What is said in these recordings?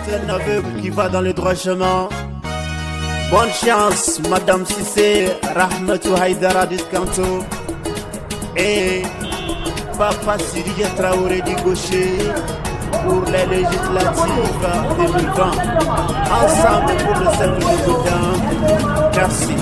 seul aveugle qui va dans le droit chemin. Bonne chance, Madame Cissé, Rahmatou Haïdara Diskanto. Et Papa Sidi Traoré du Gaucher pour les législatives 2020. Ensemble pour le cercle de Gaudin. Merci.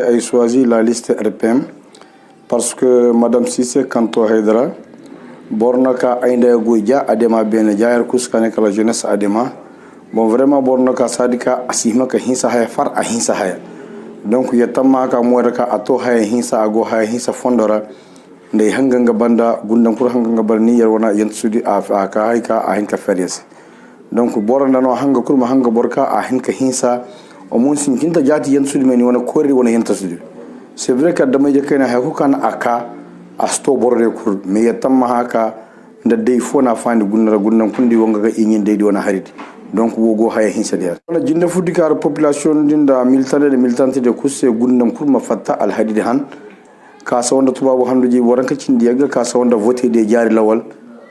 A choisi la liste RPM parce que Madame Cissé Kanto Haïdara Bornaka Aïnda Gouya Adema Ben Jair Kuskane la jeunesse Adema bon vraiment Bornaka Sadika Asima ka hinsa haya far a hinsa haya donc yatama ka moyaka ato haya hinsa ago haya hinsa fondora ndey hanganga banda gundam pour hanganga barni yarwana yensudi a ka hayka a hinka ferias donc boranda no hanga kurma hanga borka a hinka hinsa o mon sinkinta jati yensudi meni wona korri wona yenta sudi c'est vrai que dama je kena ha ko kan aka asto borde kur me yatamma haka nda dey fona fandi gundam kundi wonga ga ingin dey wona haridi donc wogo haya hinsa der wala jinde fudikar population dinda militante de kusse gundam kurma fatta al hadidi han ka sawanda tubabu handuji waranka cindi yaga ka sawanda voter de jari lawal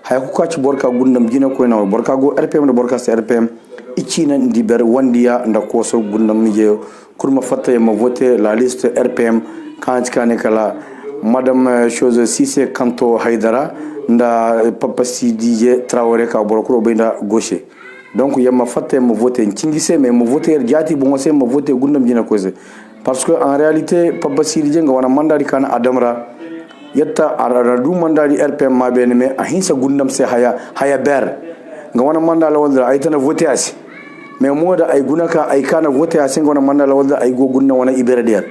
hay ko kacci borka gundam jina ko na borka go RPM de borka RPM ichina ndi ber wandiya nda ko so gundam nije kurma fatta ma voter la liste RPM kanti kane kala Madame chose Cissé Kanto Haïdara nda Papa Sidi Traoré ka borokro benda gaucher donc yama fatta ma voter cingise mais ma voter jati bon c'est ma voter gundam jina ko parce que en réalité Papa Sidi nga wana mandari kana adamra yetta aradu mandari RPM ma ben me ahinsa gundam se haya ber nga wana mandala wala ay tana voter asi mais moda ay gunaka ay kana voter asi nga wana mandala wala ay go gunna wana ibere der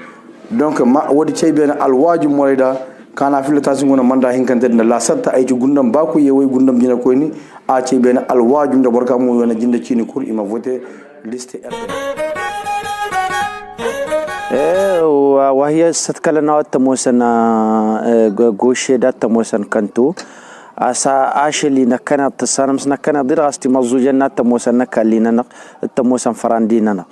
donc ma wodi ceybe na alwaju morida kana filata singona manda hinkante na la satta ay gundam ba ko yewoy gundam dina ko ni a ceybe na alwaju nda borka mo wona jinda cini kur ima voter liste RPM وهي ستكلنا تموسنا غوشي دا تموسن كنتو اسا اشلي نكنا تصارمس نكنا دراستي مزوجنا تموسن كلينا تموسن فراندينا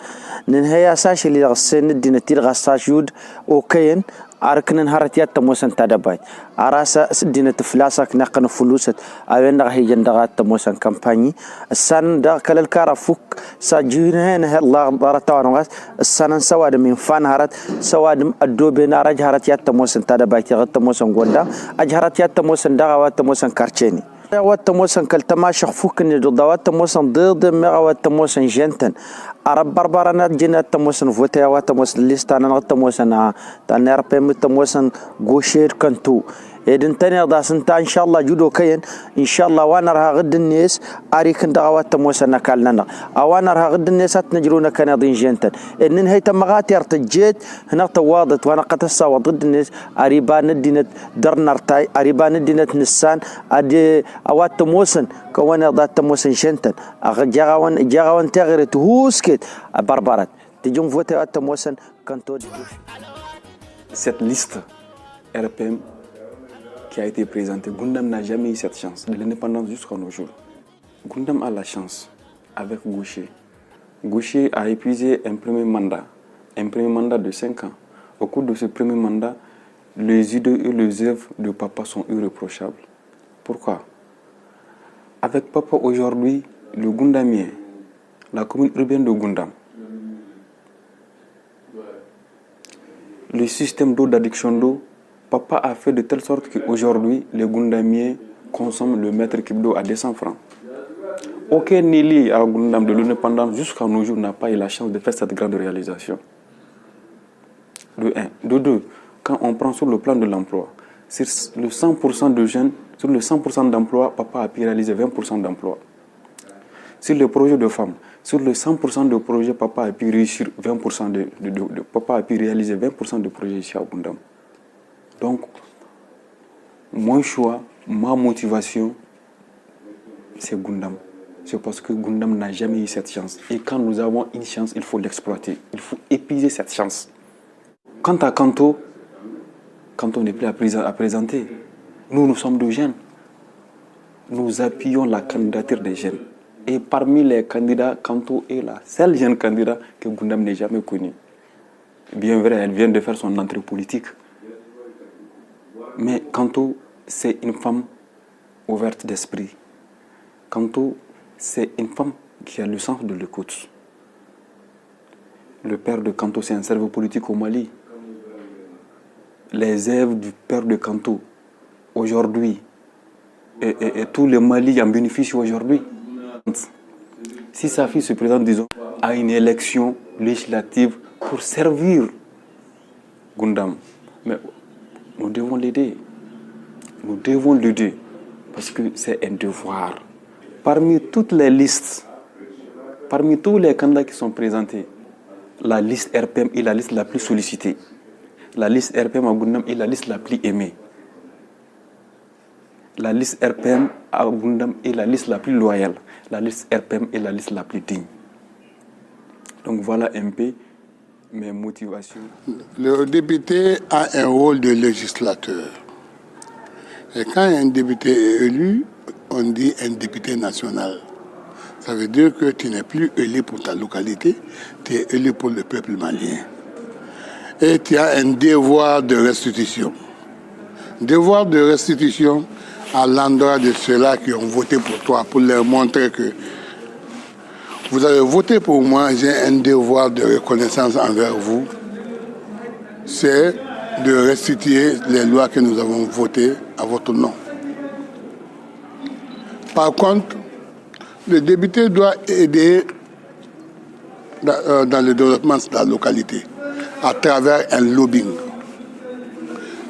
نهي اساش اللي غسن دينا تير غساشود اوكين أركنن هرتيات تموسن تدباي أراسا سدينة فلاسك نقن فلوسات أوين راه يجندغات تموسن كامباني السن دا كل الكارفوك ساجينه نه الله بارتوان غاس السن سواد من فان هرت سواد الدوبين أرج هرتيات تموسن تدباي تغت تموسن غوندا أجهرتيات تموسن دغوات تموسن كارتشيني وات تموسن كالتماشخ فوك ندوات تموسن ضد مغوات تموسن جنتن Arab barbarana jina tamosan vote wa tamosan listana na tamosan tan RPM tamosan gosher kantu edin tani da santa inshallah judo kayen inshallah wana raha gadin nes arikin dawa tamosan nakalna awana raha gadin nesat najruna kana din jentan in hay tamagati artajit hna tawadat wana qatasa wa ضد الناس ariban dinat darnartay ariban dinat nisan adi awat tamosan كوانا ضات تموسن شنتن جاغوان تغيرت هوسكت بربرت تجون فوتي تموسن كنتو. Cette liste RPM qui a été présentée, Gundam n'a jamais eu cette chance de l'indépendance jusqu'à nos jours. Gundam a la chance avec Goucher. Goucher a épuisé un premier mandat de 5 ans. Au cours de ce premier mandat, les idées et les œuvres de Papa sont irréprochables. Pourquoi? Avec Papa aujourd'hui, le Gundamien, la commune urbaine de Gundam, le système d'eau d'addiction d'eau, Papa a fait de telle sorte qu'aujourd'hui, les Gundamiens consomment le mètre cube d'eau à 200 francs. Aucun élu à Gundam de l'indépendance jusqu'à nos jours n'a pas eu la chance de faire cette grande réalisation. De un. De deux, quand on prend sur le plan de l'emploi, sur le 100% de jeunes, Sur le 100% d'emploi, papa a pu réaliser 20% d'emploi. Sur le projet de femmes, sur le 100% de projets, papa a pu réussir 20% papa a pu réaliser 20% de projets ici à Gundam. Donc, mon choix, ma motivation, c'est Gundam. C'est parce que Gundam n'a jamais eu cette chance. Et quand nous avons une chance, il faut l'exploiter. Il faut épuiser cette chance. Quant à Kanto n'est plus à présenter. Nous sommes deux jeunes. Nous appuyons la candidature des jeunes. Et parmi les candidats, Kanto est la seule jeune candidat que Gundam n'ait jamais connue. Bien vrai, elle vient de faire son entrée politique. Mais Kanto, c'est une femme ouverte d'esprit. Kanto, c'est une femme qui a le sens de l'écoute. Le père de Kanto, c'est un serveur politique au Mali. Les œuvres du père de Kanto, aujourd'hui, et tout le Mali en bénéficie aujourd'hui. Si sa fille se présente, disons, à une élection législative pour servir Gundam, mais nous devons l'aider. Nous devons l'aider parce que c'est un devoir. Parmi toutes les listes, parmi tous les candidats qui sont présentés, la liste RPM est la liste la plus sollicitée. La liste RPM à Gundam est la liste la plus aimée. La liste RPM à Gundam est la liste la plus loyale. La liste RPM est la liste la plus digne. Donc voilà un peu mes motivations. Le député a un rôle de législateur. Et quand un député est élu, on dit un député national. Ça veut dire que tu n'es plus élu pour ta localité, tu es élu pour le peuple malien. Et tu as un devoir de restitution. Devoir de restitution à l'endroit de ceux-là qui ont voté pour toi, pour leur montrer que vous avez voté pour moi, j'ai un devoir de reconnaissance envers vous. C'est de restituer les lois que nous avons votées à votre nom. Par contre, le député doit aider dans le développement de la localité à travers un lobbying.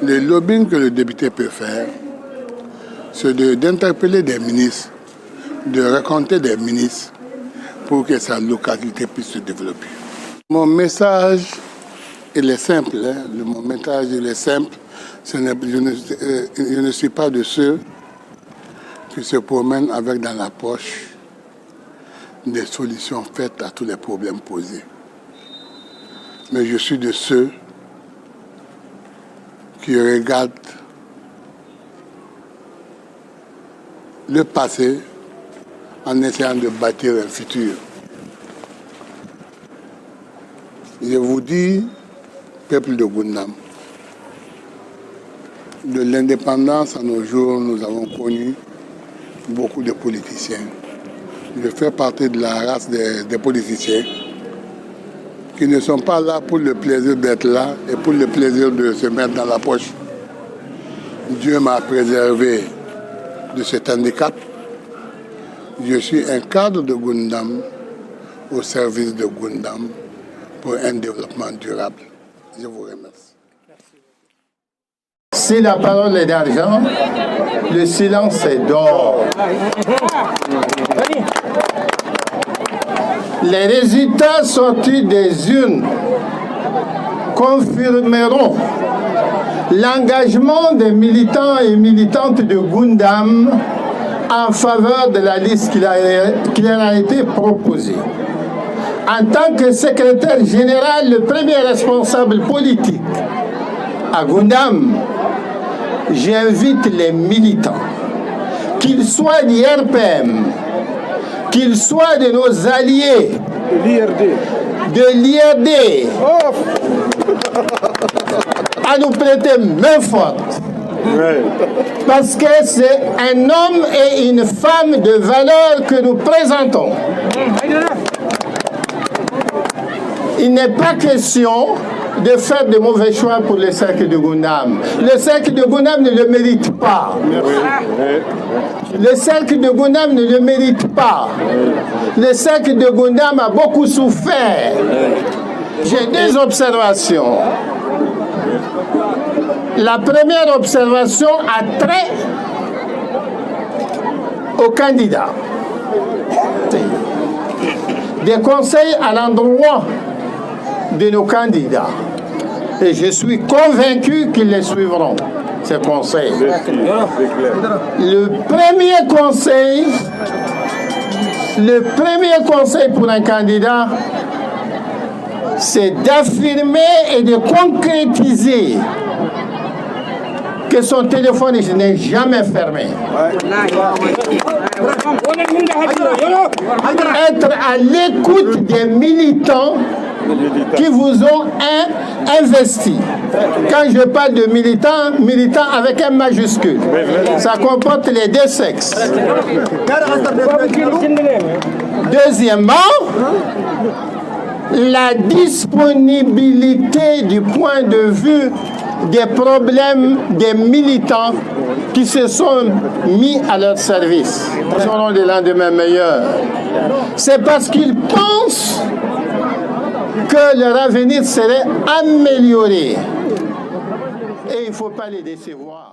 Le lobbying que le député peut faire, c'est d'interpeller des ministres, de raconter des ministres pour que sa localité puisse se développer. Mon message, il est simple. Mon message, il est simple. Je ne suis pas de ceux qui se promènent avec dans la poche des solutions faites à tous les problèmes posés. Mais je suis de ceux qui regardent le passé en essayant de bâtir un futur. Je vous dis, peuple de Gundam, de l'indépendance à nos jours, nous avons connu beaucoup de politiciens. Je fais partie de la race des politiciens qui ne sont pas là pour le plaisir d'être là et pour le plaisir de se mettre dans la poche. Dieu m'a préservé de cet handicap. Je suis un cadre de Gundam au service de Gundam pour un développement durable. Je vous remercie. Si la parole est d'argent, le silence est d'or. Les résultats sortis des urnes confirmeront l'engagement des militants et militantes de Gundam en faveur de la liste qui leur a été proposée. En tant que secrétaire général, le premier responsable politique à Gundam, j'invite les militants, qu'ils soient d'IRPM, qu'ils soient de nos alliés, de l'IRD, à nous prêter main forte. Parce que c'est un homme et une femme de valeur que nous présentons. Il n'est pas question de faire de mauvais choix pour le cercle de Gundam. Le cercle de Gundam ne le mérite pas. Le cercle de Gundam ne le mérite pas. Le cercle de Gundam a beaucoup souffert. J'ai deux observations. La première observation a trait aux candidats, des conseils à l'endroit de nos candidats. Et je suis convaincu qu'ils les suivront, ces conseils. Le premier conseil pour un candidat, c'est d'affirmer et de concrétiser que son téléphone n'est jamais fermé. Être à l'écoute des militants qui vous ont investi. Quand je parle de militant avec un majuscule, ça comporte les deux sexes. Deuxièmement, la disponibilité du point de vue des problèmes des militants qui se sont mis à leur service. Ils auront des lendemains meilleurs. C'est parce qu'ils pensent que leur avenir serait amélioré. Et il ne faut pas les décevoir.